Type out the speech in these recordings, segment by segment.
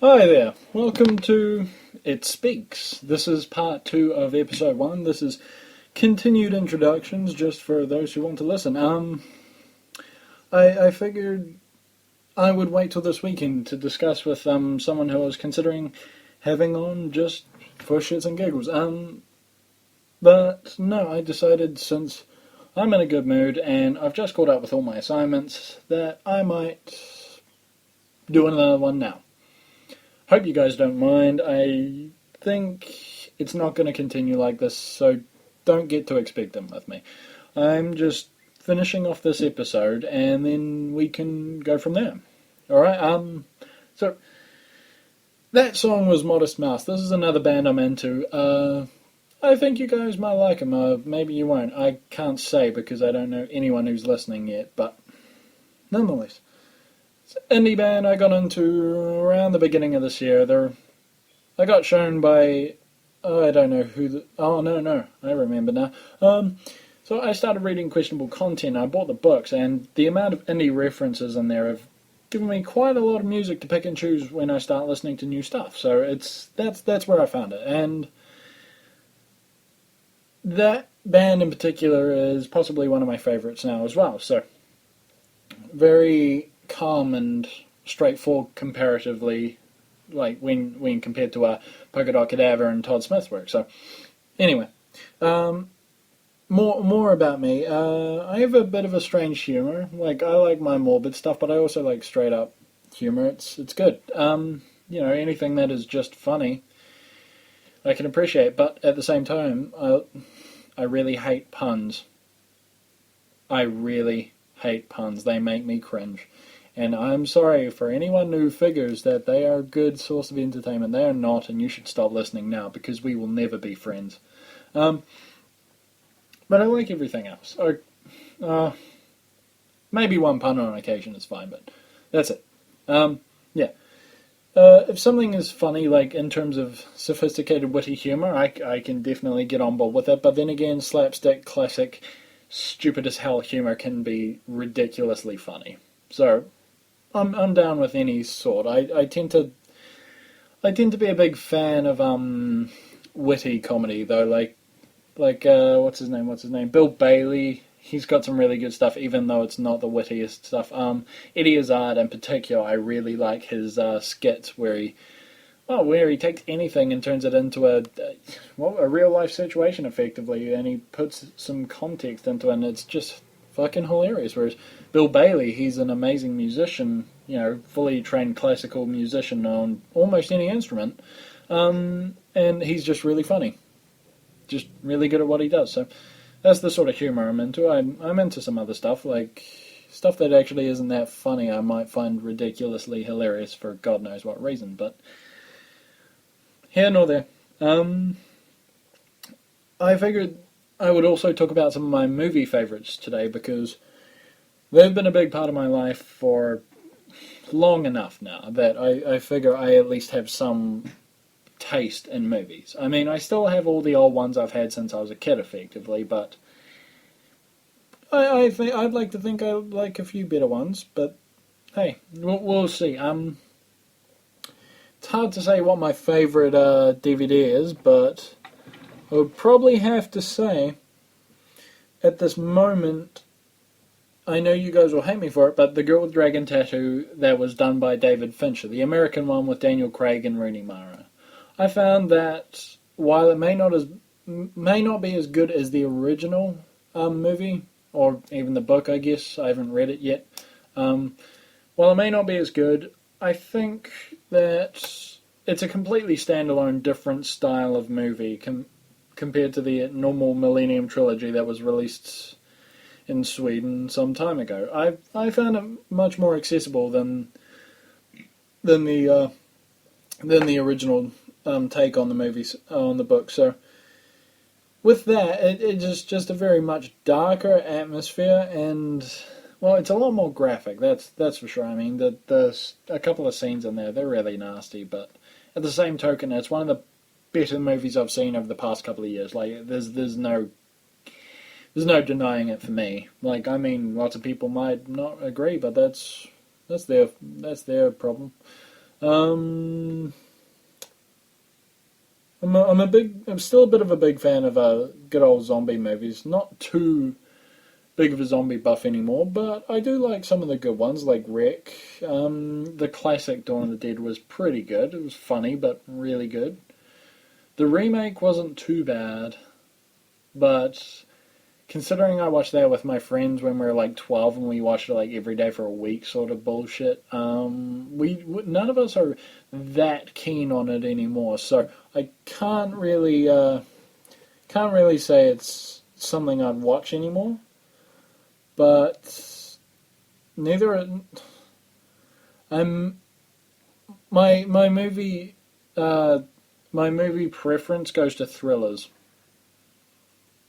Hi there, welcome to ItSpeaks. This is part 2 of episode 1. This is continued introductions just for those who want to listen. I figured I would wait till this weekend to discuss with someone who I was considering having on just for shits and giggles. But no, I decided since I'm in a good mood and I've just caught up with all my assignments that I might do another one now. Hope you guys don't mind. I think it's not going to continue like this, so don't get too expectant with me. I'm just finishing off this episode, and then we can go from there. Alright, so that song was Modest Mouse. This is another band I'm into. I think you guys might like them. Maybe you won't. I can't say because I don't know anyone who's listening yet, but nonetheless. Indie band I got into around the beginning of this year. I got shown by, I don't know who, no, I remember now. So I started reading questionable content. I bought the books, and the amount of indie references in there have given me quite a lot of music to pick and choose when I start listening to new stuff. So that's where I found it, and that band in particular is possibly one of my favourites now as well. So very calm and straightforward comparatively, like when compared to Polka Dot Cadaver and Todd Smith's work. So anyway, more about me. I have a bit of a strange humor. Like, I like my morbid stuff, but I also like straight up humor. It's good. Anything that is just funny I can appreciate, but at the same time I really hate puns. I really hate puns. They make me cringe. And I'm sorry for anyone who figures that they are a good source of entertainment. They are not, and you should stop listening now because we will never be friends. But I like everything else. Maybe one pun on occasion is fine, but that's it. Yeah. If something is funny, like in terms of sophisticated, witty humor, I can definitely get on board with it. But then again, slapstick, classic, stupid as hell humor can be ridiculously funny. So I'm down with any sort. I tend to be a big fan of witty comedy though. Like what's his name? Bill Bailey. He's got some really good stuff, even though it's not the wittiest stuff. Eddie Izzard in particular, I really like his skits where he takes anything and turns it into a real life situation effectively, and he puts some context into it, and it's just fucking hilarious. Whereas Bill Bailey, he's an amazing musician, fully trained classical musician on almost any instrument, and he's just really funny, just really good at what he does. So that's the sort of humor I'm into. I'm into some other stuff, like stuff that actually isn't that funny. I might find ridiculously hilarious for God knows what reason, but here nor there. I figured I would also talk about some of my movie favourites today because they've been a big part of my life for long enough now that I figure I at least have some taste in movies. I mean, I still have all the old ones I've had since I was a kid, effectively, but I'd like to think I like a few better ones, but hey, we'll see. It's hard to say what my favourite DVD is, but I would probably have to say, at this moment, I know you guys will hate me for it, but The Girl with Dragon Tattoo that was done by David Fincher, the American one with Daniel Craig and Rooney Mara. I found that while it may not be as good as the original movie, or even the book, I guess, I haven't read it yet. While it may not be as good, I think that it's a completely standalone, different style of movie compared to the normal Millennium Trilogy that was released in Sweden some time ago. I found it much more accessible than the original take on the movies, on the book. So with that, it is just a very much darker atmosphere, and well, it's a lot more graphic. That's for sure. I mean, there's a couple of scenes in there, they're really nasty, but at the same token, it's one of the better movies I've seen over the past couple of years. Like, there's no denying it for me. Like, I mean, lots of people might not agree, but that's their problem. Um, I'm still a bit of a big fan of good old zombie movies. Not too big of a zombie buff anymore, but I do like some of the good ones, like Wreck. The classic Dawn of the Dead was pretty good. It was funny, but really good. The remake wasn't too bad, but considering I watched that with my friends when we were like 12 and we watched it like every day for a week, sort of bullshit. We none of us are that keen on it anymore, so I can't really say it's something I'd watch anymore. But neither I'm my movie my movie preference goes to thrillers.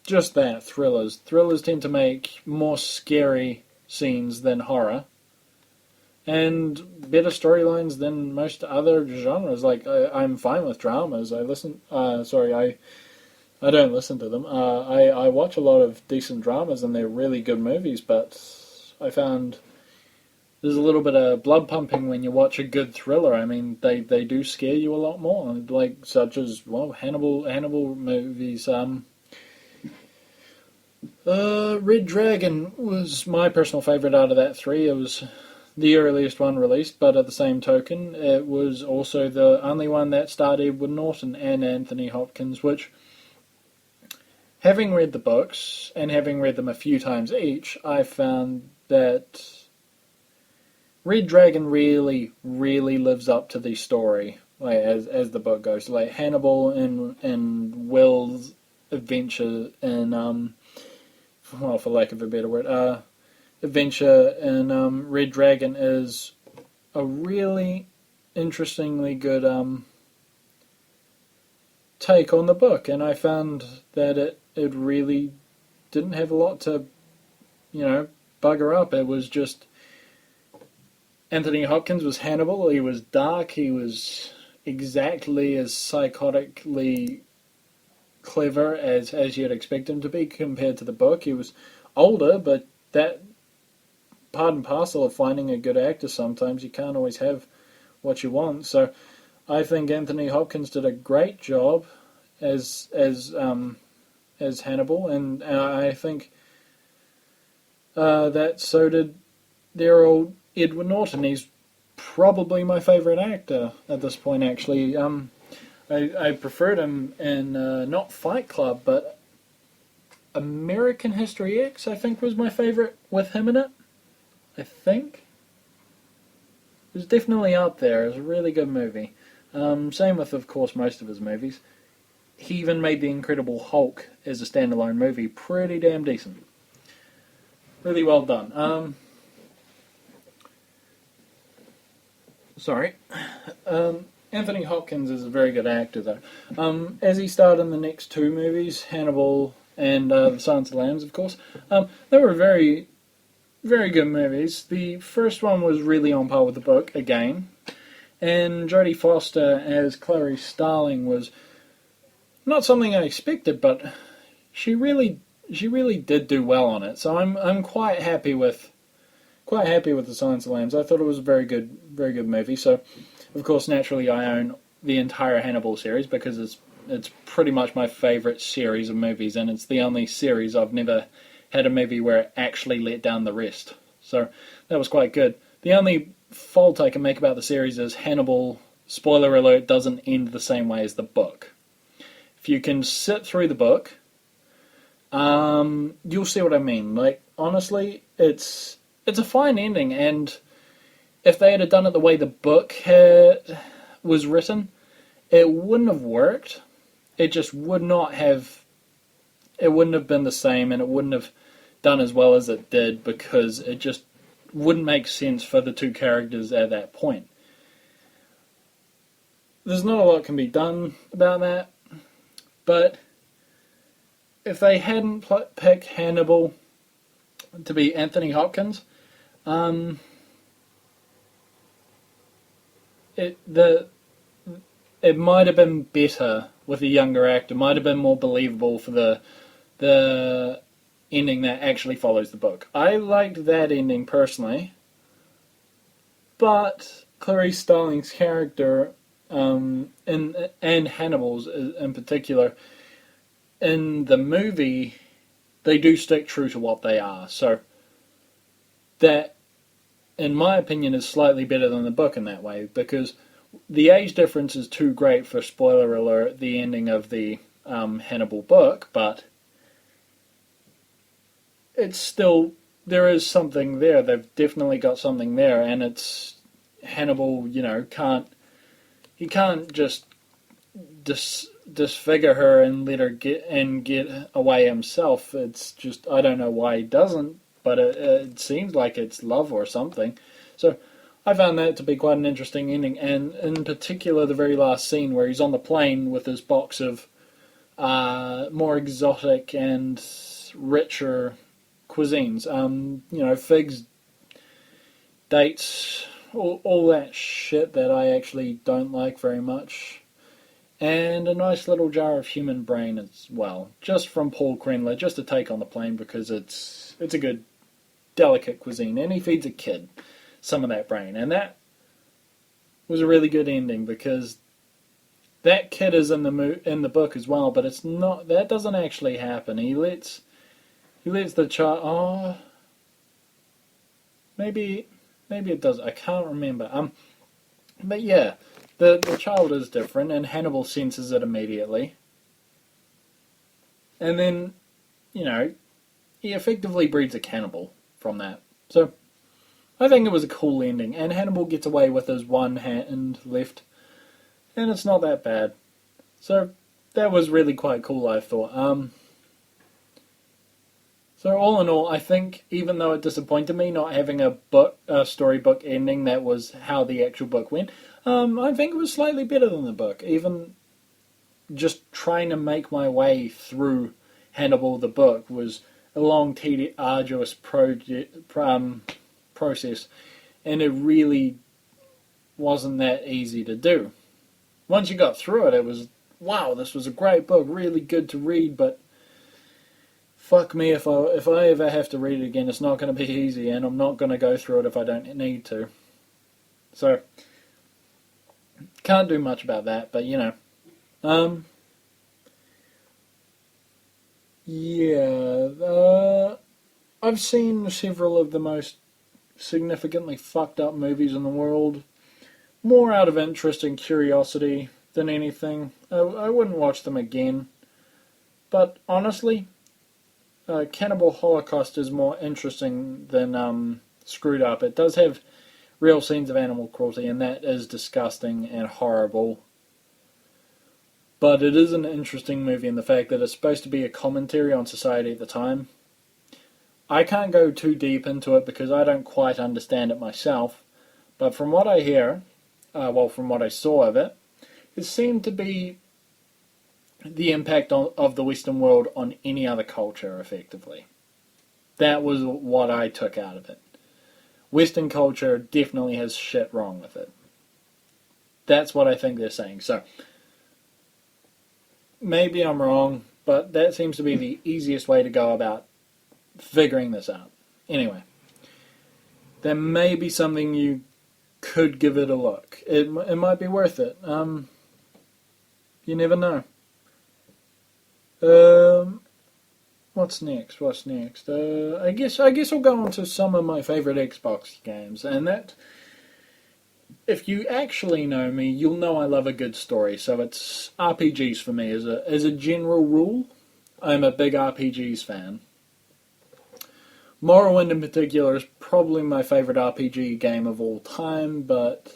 Just that, thrillers. Thrillers tend to make more scary scenes than horror, and better storylines than most other genres. Like I'm fine with dramas. I don't listen to them. I watch a lot of decent dramas, and they're really good movies. But I found there's a little bit of blood pumping when you watch a good thriller. I mean, they do scare you a lot more, like such as Hannibal movies. Red Dragon was my personal favourite out of that three. It was the earliest one released, but at the same token, it was also the only one that starred Edward Norton and Anthony Hopkins, which, having read the books, and having read them a few times each, I found that Red Dragon really, really lives up to the story, like, as the book goes. Like Hannibal and Will's adventure in well, for lack of a better word, adventure in Red Dragon is a really interestingly good take on the book, and I found that it really didn't have a lot to, bugger up. It was just Anthony Hopkins was Hannibal. He was dark. He was exactly as psychotically clever as you'd expect him to be compared to the book. He was older, but that part and parcel of finding a good actor, sometimes you can't always have what you want. So I think Anthony Hopkins did a great job as Hannibal, and I think that so did their old Edward Norton. He's probably my favourite actor at this point, actually. I preferred him in not Fight Club, but American History X, I think, was my favourite with him in it. I think. It was definitely up there. It was a really good movie. Same with, of course, most of his movies. He even made The Incredible Hulk as a standalone movie pretty damn decent. Really well done. Sorry. Anthony Hopkins is a very good actor, though. As he starred in the next two movies, Hannibal and The Silence of the Lambs, of course, they were very, very good movies. The first one was really on par with the book, again, and Jodie Foster as Clarice Starling was not something I expected, but she really did do well on it. So I'm quite happy with The Silence of the Lambs. I thought it was a very good movie. So, of course, naturally, I own the entire Hannibal series because it's pretty much my favourite series of movies, and it's the only series I've never had a movie where it actually let down the rest. So that was quite good. The only fault I can make about the series is Hannibal, spoiler alert, doesn't end the same way as the book. If you can sit through the book, you'll see what I mean. Like, honestly, it's a fine ending, and if they had done it the way the book was written, it wouldn't have worked. It just would not have. It wouldn't have been the same, and it wouldn't have done as well as it did because it just wouldn't make sense for the two characters at that point. There's not a lot can be done about that, but if they hadn't picked Hannibal to be Anthony Hopkins, it might have been better with a younger actor. Might have been more believable for the ending that actually follows the book. I liked that ending personally, but Clarice Starling's character, and Hannibal's in particular, in the movie, they do stick true to what they are. So that, in my opinion, is slightly better than the book in that way, because the age difference is too great for, spoiler alert, the ending of the Hannibal book, but it's still, there is something there. They've definitely got something there, and it's Hannibal, he can't just disfigure her and let her get away himself. It's just, I don't know why he doesn't, but it seems like it's love or something. So I found that to be quite an interesting ending, and in particular the very last scene where he's on the plane with his box of more exotic and richer cuisines. Figs, dates, all that shit that I actually don't like very much. And a nice little jar of human brain as well, just from Paul Krenler, just to take on the plane, because it's a good, delicate cuisine, and he feeds a kid some of that brain, and that was a really good ending, because that kid is in the book as well, but it's not, that doesn't actually happen. He lets the child. Oh, maybe it does. I can't remember. But yeah. The child is different, and Hannibal senses it immediately. And then, he effectively breeds a cannibal from that. So, I think it was a cool ending, and Hannibal gets away with his one hand left, and it's not that bad. So, that was really quite cool, I thought. So all in all, I think, even though it disappointed me not having a storybook ending that was how the actual book went, I think it was slightly better than the book. Even just trying to make my way through Hannibal the book was a long, tedious, arduous process, and it really wasn't that easy to do. Once you got through it, it was, wow, this was a great book, really good to read, but fuck me, if I ever have to read it again, it's not going to be easy, and I'm not going to go through it if I don't need to. So, can't do much about that, but I've seen several of the most significantly fucked up movies in the world, more out of interest and curiosity than anything. I wouldn't watch them again, but honestly, Cannibal Holocaust is more interesting than Screwed Up. It does have real scenes of animal cruelty, and that is disgusting and horrible. But it is an interesting movie in the fact that it's supposed to be a commentary on society at the time. I can't go too deep into it because I don't quite understand it myself, but from what I hear, from what I saw of it, it seemed to be the impact of the Western world on any other culture, effectively. That was what I took out of it. Western culture definitely has shit wrong with it. That's what I think they're saying. So, maybe I'm wrong, but that seems to be the easiest way to go about figuring this out. Anyway, there may be something you could give it a look. It might be worth it. You never know. What's next? I guess I'll go on to some of my favourite Xbox games, and that, if you actually know me, you'll know I love a good story. So it's RPGs for me as a general rule. I'm a big RPGs fan. Morrowind in particular is probably my favourite RPG game of all time, but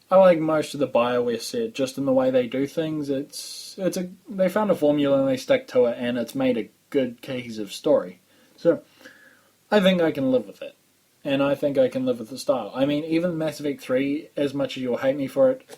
I like most of the BioWare set, just in the way they do things. They found a formula and they stick to it, and it's made a good, cohesive story. So, I think I can live with it. And I think I can live with the style. I mean, even Mass Effect 3, as much as you'll hate me for it,